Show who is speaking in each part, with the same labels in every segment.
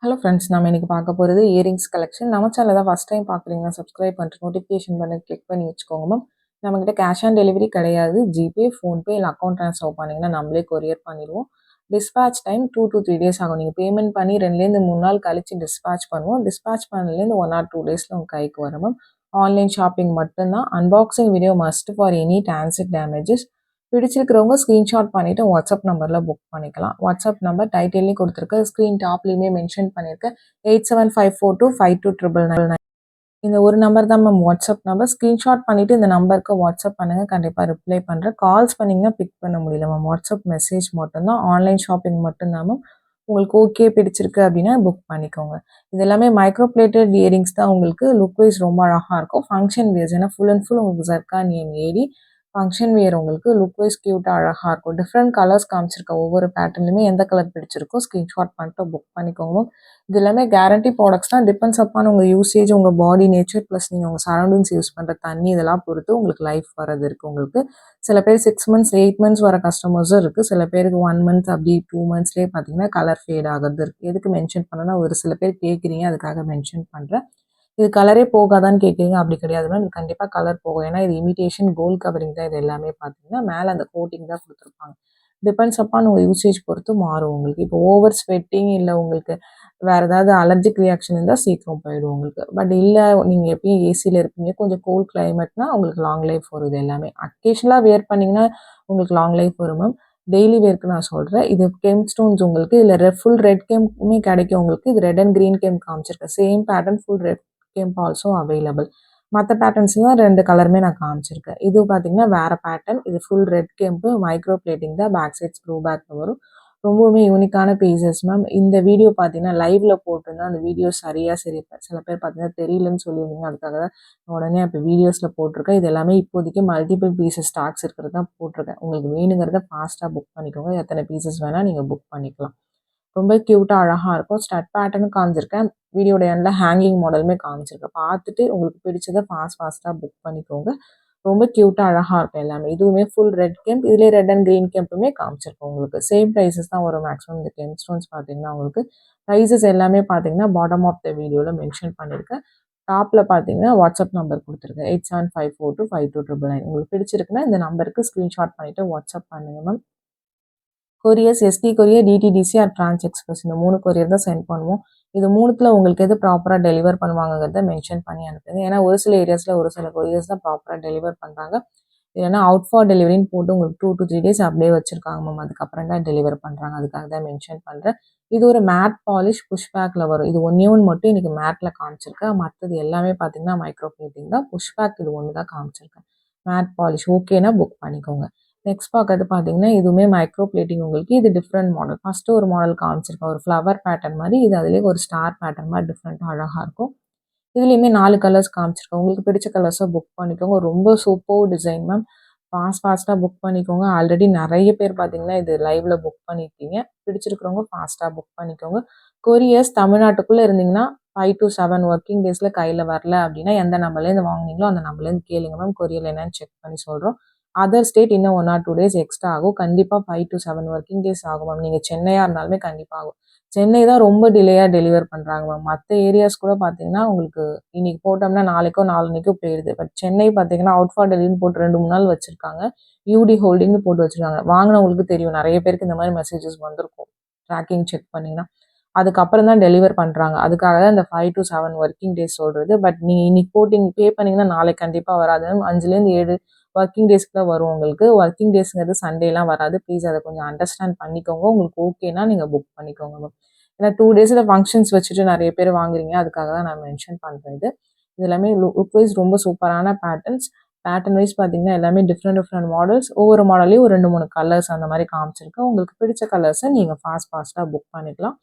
Speaker 1: Hello friends, நம்ம இன்னைக்கு பார்க்க போகிறது இயரிங்ஸ் கலெக்ஷன். நம்ம சேனல் தான் ஃபஸ்ட் டைம் பார்க்குறீங்கன்னா சப்ஸ்கிரைப் பண்ணிட்டு நோட்டிஃபிகேஷன் பண்ணி கிளிக் பண்ணி வச்சுக்கோங்க மேம். நம்மக்கிட்ட கேஷ் ஆன் டெலிவரி கிடையாது. ஜிபே, ஃபோன்பே இல்லை அக்கௌண்ட் ட்ரான்ஸ்ஃபர் பண்ணிங்கன்னா நம்மளே கொரியர் பண்ணிடுவோம். டிஸ்பேச் டைம் 2 to 3 days ஆகும். நீங்கள் பேமெண்ட் பண்ணி 2-3 நாள் கழிச்சு டிஸ்பேச் பண்ணுவோம். டிஸ்பேச் பண்ணலேருந்து 1 or 2 daysல உங்கள் கைக்கு வரும் மேம். ஆன்லைன் ஷாப்பிங் மட்டும்தான். Unboxing video must for any transit damages. பிடிச்சிருக்கிறவங்க ஸ்க்ரீன்ஷாட் பண்ணிவிட்டு வாட்ஸ்அப் நம்பரில் புக் பண்ணிக்கலாம். வாட்ஸ்அப் நம்பர் டைட்டில்லையும் கொடுத்துருக்க, ஸ்க்ரீன் டாப்லேயுமே மென்ஷன் பண்ணியிருக்கேன். 8754252999. இந்த ஒரு நம்பர் தான் மேம் வாட்ஸ்அப் நம்பர். ஸ்க்ரீன்ஷாட் பண்ணிவிட்டு இந்த நம்பருக்கு வாட்ஸ்அப் பண்ணுங்கள், கண்டிப்பாக ரிப்ளை பண்ணுறேன். கால்ஸ் பண்ணிங்கன்னா பிக் பண்ண முடியல மேம். வாட்ஸ்அப் மெசேஜ் மட்டும்தான். ஆன்லைன் ஷாப்பிங் மட்டும்தான் மேம். உங்களுக்கு ஓகே பிடிச்சிருக்கு அப்படின்னா புக் பண்ணிக்கோங்க. இது எல்லாமே மைக்ரோ பிளேட்டட் இயரிங்ஸ் தான். உங்களுக்கு லுக் வைஸ் ரொம்ப அழகாக இருக்கும். ஃபங்க்ஷன் வியர்ஸ், ஏன்னா ஃபுல் அண்ட் ஃபுல் உங்களுக்கு ஜர்கானியம் ஏரி ஃபங்க்ஷன் வியர் உங்களுக்கு லுக் வைஸ் க்யூட்டாக அழகாக இருக்கும். டிஃப்ரெண்ட் கலர்ஸ் காமிச்சிருக்கேன். ஒவ்வொரு பேட்டர்ன்லையுமே எந்த கலர் பிடிச்சிருக்கோ ஸ்க்ரீன்ஷாட் பண்ணிட்டு புக் பண்ணிக்கோங்க. இது எல்லாமே கேரண்டி ப்ராடக்ட்ஸ் தான். டிபெண்ட்ஸ் அப்பான் உங்கள் யூசேஜ், உங்கள் பாடி நேச்சர், ப்ளஸ் நீங்கள் உங்கள் சரௌண்டிங்ஸ் யூஸ் பண்ணுற தண்ணி இதெல்லாம் பொறுத்து உங்களுக்கு லைஃப் வரது இருக்குது. உங்களுக்கு சில பேர் 6 months 8 months வர கஸ்டமர்ஸும் இருக்குது. சில பேருக்கு 1 month அப்படி 2 monthsலேயே பார்த்தீங்கன்னா கலர் ஃபேட் ஆகிறது இருக்குது. எதுக்கு மென்ஷன் பண்ணனா, ஒரு சில பேர் கேட்குறீங்க, அதுக்காக மென்ஷன் பண்ணுறேன். இது கலரே போகாதான்னு கேட்குறீங்க, அப்படி கிடையாது மேம். இது கண்டிப்பாக கலர் போகும். ஏன்னா இது இமிடேஷன் கோல்ட் கவரிங் தான். இது எல்லாமே பார்த்தீங்கன்னா மேலே அந்த கோட்டிங் தான் கொடுத்துருப்பாங்க. டிபெண்ட்ஸ் அப்பான் உங்கள் யூசேஜ் பொறுத்து மாறும் உங்களுக்கு. இப்போ ஓவர் ஸ்வெட்டிங் இல்லை உங்களுக்கு வேறு ஏதாவது அலர்ஜிக் ரியாக்ஷன் இருந்தால் சீக்கிரம் போயிடும் உங்களுக்கு. பட் இல்லை, நீங்கள் எப்பயும் ஏசியில் இருப்பீங்க, கொஞ்சம் கோல்ட் கிளைமேட்னா உங்களுக்கு லாங் லைஃப் வரும். இது எல்லாமே அக்கேஷனலாக வேர் பண்ணிங்கன்னா உங்களுக்கு லாங் லைஃப் வரும் மேம். டெய்லி வேர்க்கு நான் சொல்கிறேன். இது கெம் ஸ்டோன்ஸ் உங்களுக்கு இதில் ஃபுல் ரெட் கெம்மே கிடைக்கும் உங்களுக்கு. இது ரெட் அண்ட் க்ரீன் கெம் காமிச்சிருக்கேன். Same pattern full red kemp also available. மற்ற பேட்டர்ன்ஸ் தான் 2 கலருமே நான் காமிச்சிருக்கேன். இது பார்த்தீங்கன்னா வேறு பேட்டர்ன். இது ஃபுல் ரெட் கெம்ப்பு மைக்ரோ பிளேட்டிங் தான். பேக் சைட் ஸ்க்ரூ பேக்கில் வரும். ரொம்பவுமே யூனிக்கான பீசஸ் மேம். இந்த வீடியோ பார்த்தீங்கன்னா லைவ்ல போட்டிருந்தேன். அந்த வீடியோ சரி சில பேர் பார்த்தீங்கன்னா தெரியலன்னு சொல்லியிருந்தீங்க. அதுக்காக தான் உடனே இப்போ வீடியோஸில் போட்டிருக்கேன். இது எல்லாமே இப்போதைக்கு மல்டிபிள் பீசஸ் ஸ்டாக்ஸ் இருக்கிறது தான் போட்டிருக்கேன். உங்களுக்கு வேணுங்கிறத ஃபாஸ்ட்டாக புக் பண்ணிக்கோங்க. எத்தனை பீசஸ் வேணால் நீங்கள் புக் பண்ணிக்கலாம். ரொம்ப க்யூட்டாக அழகாக இருக்கும். ஸ்டட் பேட்டர்னும் காமிச்சிருக்கேன். வீடியோட எண்டில் ஹேங்கிங் மாடலுமே காமிச்சிருக்கேன். பார்த்துட்டு உங்களுக்கு பிடிச்சதை ஃபாஸ்ட்டாக புக் பண்ணிக்கோங்க. ரொம்ப க்யூட்டாக அழகாக இருக்கும் எல்லாமே. இதுவுமே ஃபுல் ரெட் கெம்ப். இதிலே ரெட் அண்ட் க்ரீன் கெம்புமே காமிச்சிருக்கோம் உங்களுக்கு. சேம் ப்ரைஸஸ் தான் வரும் மேக்ஸிமம். இந்த கெம் ஸ்டோன்ஸ் பார்த்தீங்கன்னா உங்களுக்கு ப்ரைஸஸ் எல்லாமே பார்த்தீங்கன்னா பாட்டம் ஆஃப் த வீடியோவில் மென்ஷன் பண்ணியிருக்கேன். டாப்பில் பார்த்தீங்கன்னா வாட்ஸ்அப் நம்பர் கொடுத்துருக்கேன். 8754252999. உங்களுக்கு பிடிச்சிருக்குன்னா இந்த நம்பருக்கு ஸ்க்ரீன்ஷாட் பண்ணிவிட்டு வாட்ஸ்அப் பண்ணுங்கள் ma'am. Couriers ST courier, DTDC or Franch express, இந்த 3 கொரியர் தான் சென்ட் பண்ணுவோம். இது 3த்துல உங்களுக்கு எது ப்ராப்பராக டெலிவர் பண்ணுவாங்கங்கிறத மென்ஷன் பண்ணி அனுப்புங்க. ஏன்னா ஒரு சில ஏரியாஸில் ஒரு சில கொரியர்ஸ் தான் ப்ராப்பராக டெலிவர் பண்ணுறாங்க. இல்லைன்னா அவுட் ஃபார் டெலிவரின்னு போட்டு உங்களுக்கு 2 to 3 days அப்படியே வச்சுருக்காங்க மேம். அதுக்கப்புறம் தான் டெலிவர் பண்ணுறாங்க. அதுக்காக தான் மென்ஷன் பண்ணுறேன். இது ஒரு மேட் பாலிஷ் புஷ் பேக்கில் வரும். இது ஒன்றே ஒன்று மட்டும் இன்றைக்கி மேட்டில் காமிச்சிருக்கேன். மற்றது எல்லாமே பார்த்தீங்கன்னா மைக்ரோ பிளேட்டிங் தான். புஷ் பேக் இது ஒன்று தான் காமிச்சிருக்கேன். மேட் பாலிஷ் ஓகேனா புக் பண்ணிக்கோங்க. நெக்ஸ்ட் பார்க்கறது பார்த்தீங்கன்னா இதுவுமே மைக்ரோ பிளேட்டிங் உங்களுக்கு. இது டிஃப்ரெண்ட் மாடல். ஃபஸ்ட்டு ஒரு மாடல் காமிச்சிருக்கேன், ஒரு ஃப்ளவர் பேட்டர்ன் மாதிரி. இது அதிலே ஒரு ஸ்டார் பேட்டர்ன் மாதிரி டிஃப்ரெண்ட்டாக அழகாக இருக்கும். இதுலேயுமே 4 கலர்ஸ் காமிச்சிருக்கேன். உங்களுக்கு பிடிச்ச கலர்ஸை புக் பண்ணிக்கோங்க. ரொம்ப சூப்பர் டிசைன் மேம். ஃபாஸ்ட்டாக புக் பண்ணிக்கோங்க. ஆல்ரெடி நிறைய பேர் பார்த்தீங்கன்னா இது லைவ்ல புக் பண்ணியிருக்கீங்க. பிடிச்சிருக்கிறவங்க ஃபாஸ்ட்டாக புக் பண்ணிக்கோங்க. கொரியர்ஸ் தமிழ்நாட்டுக்குள்ளே இருந்தீங்கன்னா 5 to 7 ஒர்க்கிங் டேஸில் கையில் வரல அப்படின்னா எந்த நம்பர்லேருந்து வாங்குனீங்களோ அந்த நம்பர்லேருந்து கேளுங்க மேம். கொரியரில் என்னன்னு செக் பண்ணி சொல்கிறோம். அதர் ஸ்டேட் இன்னும் 1 or 2 days எக்ஸ்ட்ரா ஆகும். கண்டிப்பாக 5 to 7 ஒர்க்கிங் டேஸ் ஆகும் மேம். நீங்கள் சென்னையாக இருந்தாலுமே கண்டிப்பாக ஆகும். சென்னை தான் ரொம்ப டிலேயாக டெலிவர் பண்ணுறாங்க மேம். மற்ற ஏரியாஸ் கூட பார்த்தீங்கன்னா உங்களுக்கு இன்னைக்கு போட்டோம்னா நாளைக்கோ நாளன்னைக்கோ போயிடுது. பட் சென்னை பார்த்தீங்கன்னா அவுட் ஃபார் டெலிவரின்னு போட்டு 2-3 நாள் வச்சுருக்காங்க. யூடி ஹோல்டிங்னு போட்டு வச்சுருக்காங்க. வாங்கினவங்களுக்கு தெரியும். நிறைய பேருக்கு இந்த மாதிரி மெசேஜஸ் வந்திருக்கும். ட்ராக்கிங் செக் பண்ணிங்கன்னா அதுக்கப்புறம் தான் டெலிவர் பண்ணுறாங்க. அதுக்காக தான் இந்த 5 to 7 ஒர்க்கிங் டேஸ் சொல்கிறது. பட் நீங்கள் இன்னைக்கு போட்டிங்க பே பண்ணிங்கன்னா நாளைக்கு கண்டிப்பாக வராது மேம். 5லேருந்து 7 ஒர்க்கிங் டேஸ்க்கு தான் வரும் உங்களுக்கு. ஒர்க்கிங் டேஸ்ங்கிறது சண்டேலாம் வராது. ப்ளீஸ் அதை கொஞ்சம் அண்டர்ஸ்டாண்ட் பண்ணிக்கோங்க. உங்களுக்கு ஓகேனா நீங்கள் புக் பண்ணிக்கோங்க மேம். ஏன்னா 2 டேஸில் ஃபங்க்ஷன்ஸ் வச்சுட்டு நிறைய பேர் வாங்குறீங்க. அதுக்காக தான் நான் மென்ஷன் பண்ணுறேன். இது எல்லாமே லுக் வைஸ் ரொம்ப சூப்பரான பேட்டர்ன்ஸ். பேட்டர்ன் வைஸ் பார்த்தீங்கன்னா எல்லாமே டிஃப்ரெண்ட் மாடல்ஸ். ஒவ்வொரு மாடலையும் ஒரு 2-3 கலர்ஸ் அந்த மாதிரி காமிச்சிருக்கேன். உங்களுக்கு பிடிச்ச கலர்ஸை நீங்கள் ஃபாஸ்ட்டாக புக் பண்ணிக்கலாம்.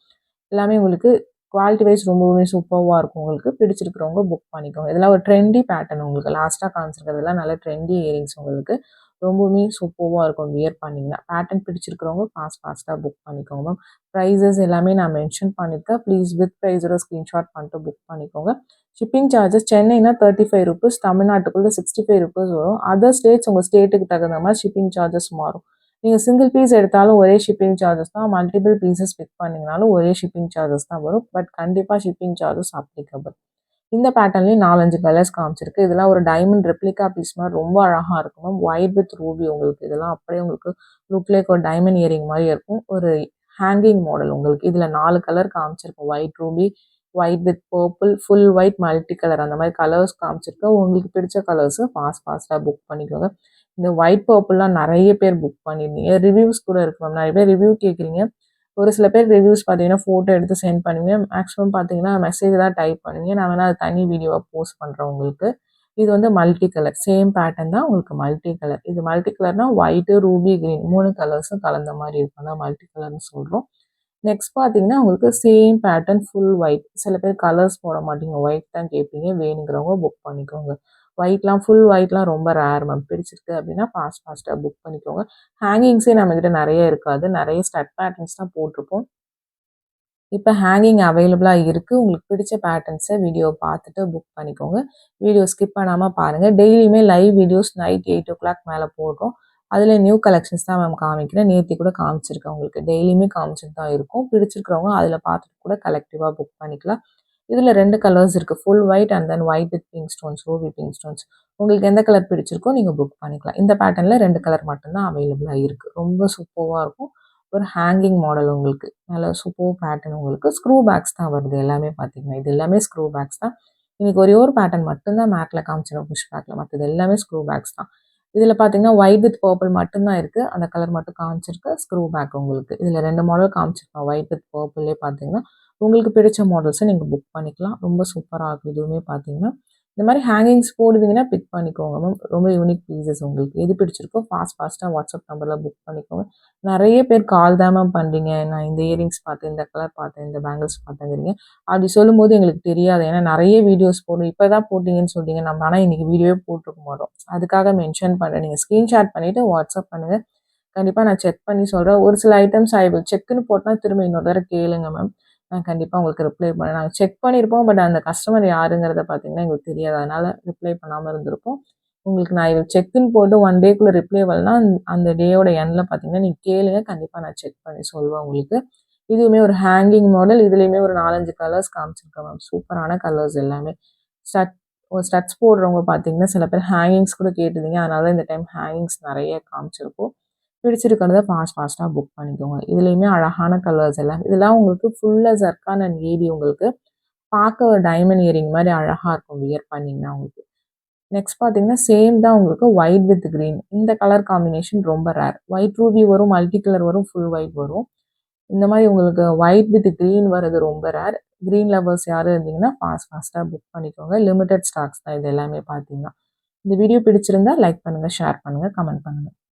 Speaker 1: எல்லாமே உங்களுக்கு குவாலிட்டி வைஸ் ரொம்பவுமே சூப்பராக இருக்கும். உங்களுக்கு பிடிச்சிருக்கிறவங்க புக் பண்ணிக்கோங்க. இதெல்லாம் ஒரு ட்ரெண்டி பேட்டர்ன். உங்களுக்கு லாஸ்ட்டாக காமிச்சிருக்கிறதுலாம் நல்ல ட்ரெண்டி இயரிங்ஸ். உங்களுக்கு ரொம்பவுமே சூப்பராக இருக்கும் வியர் பண்ணிங்கன்னா. பேட்டர்ன் பிடிச்சிருக்கிறவங்க ஃபாஸ்ட்டாக புக் பண்ணிக்கோங்க மேம். ப்ரைஸஸ் எல்லாமே நான் மென்ஷன் பண்ணியிருக்கேன். ப்ளீஸ் வித் ப்ரைஸோட ஸ்க்ரீன்ஷாட் பண்ணிட்டு புக் பண்ணிக்கோங்க. ஷிப்பிங் சார்ஜஸ் சென்னைனா 35 rupees, தமிழ்நாட்டுக்குள்ளே 65 rupees வரும். அதர் ஸ்டேட்ஸ் உங்கள் ஸ்டேட்டுக்கு தகுந்த மாதிரி ஷிப்பிங் சார்ஜஸ் மாறும். நீங்க சிங்கிள் பீஸ் எடுத்தாலும் ஒரே ஷிப்பிங் சார்ஜஸ் தான். மல்டிபிள் பீசஸ் பிக் பண்ணீங்கனாலும் ஒரே ஷிப்பிங் சார்ஜஸ் தான் வரும். பட் கண்டிப்பா ஷிப்பிங் சார்ஜஸ் அப்ளிகபிள். இந்த பேட்டர்ன்லயும் 4, 5 கலர்ஸ் காமிச்சிருக்கு. இதெல்லாம் ஒரு டைமண்ட் ரெப்ளிகா பீஸ் மாரி ரொம்ப அழகா இருக்கும் மேம். ஒயிட் வித் ரூபி உங்களுக்கு. இதெல்லாம் அப்படியே உங்களுக்கு லுக் லைக் ஒரு டைமண்ட் இயரிங் மாரி இருக்கும். ஒரு ஹேங்கிங் மாடல் உங்களுக்கு. இதுல 4 கலர் காமிச்சிருக்கும். White ruby, white with purple, full white, multi colour அந்த மாரி கலர்ஸ் காமிச்சிருக்கு. உங்களுக்கு பிடிச்ச கலர்ஸ ஃபாஸ்ட்டா புக் பண்ணிக்கோங்க. இந்த ஒயிட் பர்பிள்லாம் நெறைய பேர் புக் பண்ணியிருந்தீங்க. ரிவ்யூஸ் கூட இருக்கு மேம். நெறைய பேர் ரிவ்யூ கேட்குறீங்க. ஒரு சில பேர் ரிவ்யூஸ் பார்த்தீங்கன்னா, ஃபோட்டோ எடுத்து சென்ட் பண்ணுவீங்க. மேக்ஸிமம் பார்த்தீங்கன்னா, மெசேஜ் தான் டைப் பண்ணுவீங்க. நான் வேணா அது தனி வீடியோவா போஸ்ட் பண்றேன் உங்களுக்கு. இது வந்து மல்டி கலர். சேம் பேட்டர்ன் தான் உங்களுக்கு மல்டி கலர். இது மல்டி கலர்னா ஒயிட்டு, ரூபி, கிரீன் 3 கலர்ஸும் கலந்த மாரி இருக்கும். அதான் மல்டி கலர்ன்னு சொல்றோம். நெக்ஸ்ட் பார்த்தீங்கன்னா, உங்களுக்கு சேம் பேட்டர்ன் ஃபுல் ஒயிட். சில பேர் கலர்ஸ் போட மாட்டீங்க. ஒயிட் தான் கேட்பீங்க. வேணுங்கிறவங்க புக் பண்ணிக்கோங்க. ஒயிட்லாம் ஃபுல் ஒயிட்லாம் ரொம்ப ரேர் மேம். பிடிச்சிருக்கு அப்படின்னா ஃபாஸ்ட்டா புக் பண்ணிக்கோங்க. ஹேங்கிங்ஸே நம்மகிட்ட நெறைய இருக்காது. நெறைய ஸ்டட் பேட்டர்ன்ஸ் தான் போட்டிருப்போம். இப்ப ஹேங்கிங் அவைலபிளா இருக்கு. உங்களுக்கு பிடிச்ச பேட்டர்ன்ஸ வீடியோ பார்த்துட்டு புக் பண்ணிக்கோங்க. வீடியோ ஸ்கிப் பண்ணாம பாருங்க. டெய்லியுமே லைவ் வீடியோஸ் நைட் 8:00 மேல போடுறோம். அதுல நியூ கலெக்ஷன்ஸ் தான் மேம் காமிக்கிறேன். நேத்தி கூட காமிச்சிருக்கேன் உங்களுக்கு. டெய்லியுமே காமிச்சுட்டு தான் இருக்கும். பிடிச்சிருக்கிறவங்க அதுல பார்த்துட்டு கூட கலெக்டிவா புக் பண்ணிக்கலாம். இதுல 2 கலர்ஸ் இருக்கு. Full white and then white with pink stones, Ruby pink stones. உங்களுக்கு எந்த கலர் பிடிச்சிருக்கோ நீங்க புக் பண்ணிக்கலாம். இந்த பேட்டர்ன்ல 2 கலர் மட்டும் தான் அவைலபிளா இருக்கு. ரொம்ப சூப்பர்வா இருக்கும். ஒரு ஹேங்கிங் மாடல் உங்களுக்கு. நல்ல சூப்பர் பேட்டர்ன் உங்களுக்கு. ஸ்க்ரூ பேக்ஸ் தான் வருது எல்லாமே பார்த்தீங்கன்னா. இது எல்லாமே ஸ்க்ரூ பேக்ஸ் தான். இன்னைக்கு ஒரே ஒரு பேட்டர்ன் மட்டும் தான் மேட்ல காமிச்சிருக்கோம் புஷ் பேக்ல. மத்தது எல்லாமே ஸ்க்ரூ பேக்ஸ் தான். இதுல பார்த்தீங்கன்னா, ஒயிட் வித் பர்பிள் மட்டும் தான் இருக்கு. அந்த கலர் மட்டும் காமிச்சிருக்கு. ஸ்க்ரூ பேக் உங்களுக்கு. இதுல 2 மாடல் காமிச்சிருக்கோம். ஒயிட் வித் பர்பிள்லயே பார்த்தீங்கன்னா, உங்களுக்கு பிடிச்ச மாடல்ஸ நீங்க புக் பண்ணிக்கலாம். ரொம்ப சூப்பரா இருக்கும் இதுவுமே பார்த்தீங்கன்னா. இந்த மாரி ஹேங்கிங்ஸ் போடுவீங்கன்னா பிக் பண்ணிக்கோங்க மேம். ரொம்ப யூனிக் பீஸஸ் உங்களுக்கு. எது பிடிச்சிருக்கோ ஃபாஸ்ட்டா வாட்ஸ்அப் நம்பர்ல புக் பண்ணிக்கோங்க. நெறைய பேர் கால் தான் மேம் பண்றீங்க. நான் இந்த இயரிங்ஸ் பார்த்தேன், இந்த கலர் பார்த்தேன், இந்த பேங்கிள்ஸ் பார்த்தேங்கிறீங்க. அப்படி சொல்லும்போது எங்களுக்கு தெரியாது. ஏன்னா நெறைய வீடியோஸ் போடும். இப்ப தான் போட்டீங்கன்னு சொல்றீங்க. நம்ம ஆனா இன்னைக்கு வீடியோவே போட்டுருக்க மாட்டோம். அதுக்காக மென்ஷன் பண்றேன். நீங்க ஸ்கிரீன்ஷாட் பண்ணிட்டு வாட்ஸ்அப் பண்ணுங்க. கண்டிப்பா நான் செக் பண்ணி சொல்றேன். ஒரு சில ஐட்டம்ஸ் ஐ வில் செக்ன்னு போட்டா திரும்ப இன்னொரு தடவ கேளுங்க மேம். நான் கண்டிப்பா உங்களுக்கு ரிப்ளை பண்ணேன். நாங்க செக் பண்ணியிருப்போம். பட் அந்த கஸ்டமர் யாருங்கிறத பார்த்தீங்கன்னா எங்களுக்கு தெரியாது. அதனால ரிப்ளை பண்ணாம இருந்திருப்போம். உங்களுக்கு நான் இதில் செக்குன்னு போட்டு 1 டேக்குள்ள ரிப்ளை வரலனா, அந்த டேயோட எண்ட்ல பார்த்தீங்கன்னா, நீங்க கேளுங்க. கண்டிப்பா நான் செக் பண்ணி சொல்வேன் உங்களுக்கு. இதுவுமே ஒரு ஹேங்கிங் மாடல். இதுலயுமே ஒரு 4, 5 கலர்ஸ் காமிச்சிருக்கேன் மேம். சூப்பரான கலர்ஸ் எல்லாமே. ஸ்டட் ஸ்டட்ஸ் போடுறவங்க பார்த்தீங்கன்னா, சில பேர் ஹேங்கிங்ஸ் கூட கேட்டிருந்தீங்க. அதனால தான் இந்த டைம் ஹேங்கிங்ஸ் நெறைய காமிச்சிருக்கோம். பிடிச்சிருக்கிறத ஃபாஸ்ட்டா புக் பண்ணிக்கோங்க. இதுலயுமே அழகான கலர்ஸ் எல்லாம். இதெல்லாம் உங்களுக்கு ஃபுல்லா ஜர்கான் அண்ட் ஏடி உங்களுக்கு. பார்க்க ஒரு டைமண்ட் இயரிங் மாரி அழகா இருக்கும் வியர் பண்ணீங்கன்னா உங்களுக்கு. நெக்ஸ்ட் பார்த்தீங்கன்னா, சேம் தான் உங்களுக்கு ஒயிட் வித் கிரீன். இந்த கலர் காம்பினேஷன் ரொம்ப ரேர். ஒயிட் ரூபி வரும், மல்டி கலர் வரும், ஃபுல் ஒயிட் வரும். இந்த மாரி உங்களுக்கு ஒயிட் வித் கிரீன் வரது ரொம்ப ரேர். கிரீன் லவர்ஸ் யாரும் இருந்தீங்கன்னா ஃபாஸ்ட்டா புக் பண்ணிக்கோங்க. லிமிட்டட் ஸ்டாக்ஸ் தான் இது எல்லாமே பார்த்தீங்கன்னா. இந்த வீடியோ பிடிச்சிருந்தா லைக் பண்ணுங்க, ஷேர் பண்ணுங்க, கமெண்ட் பண்ணுங்க.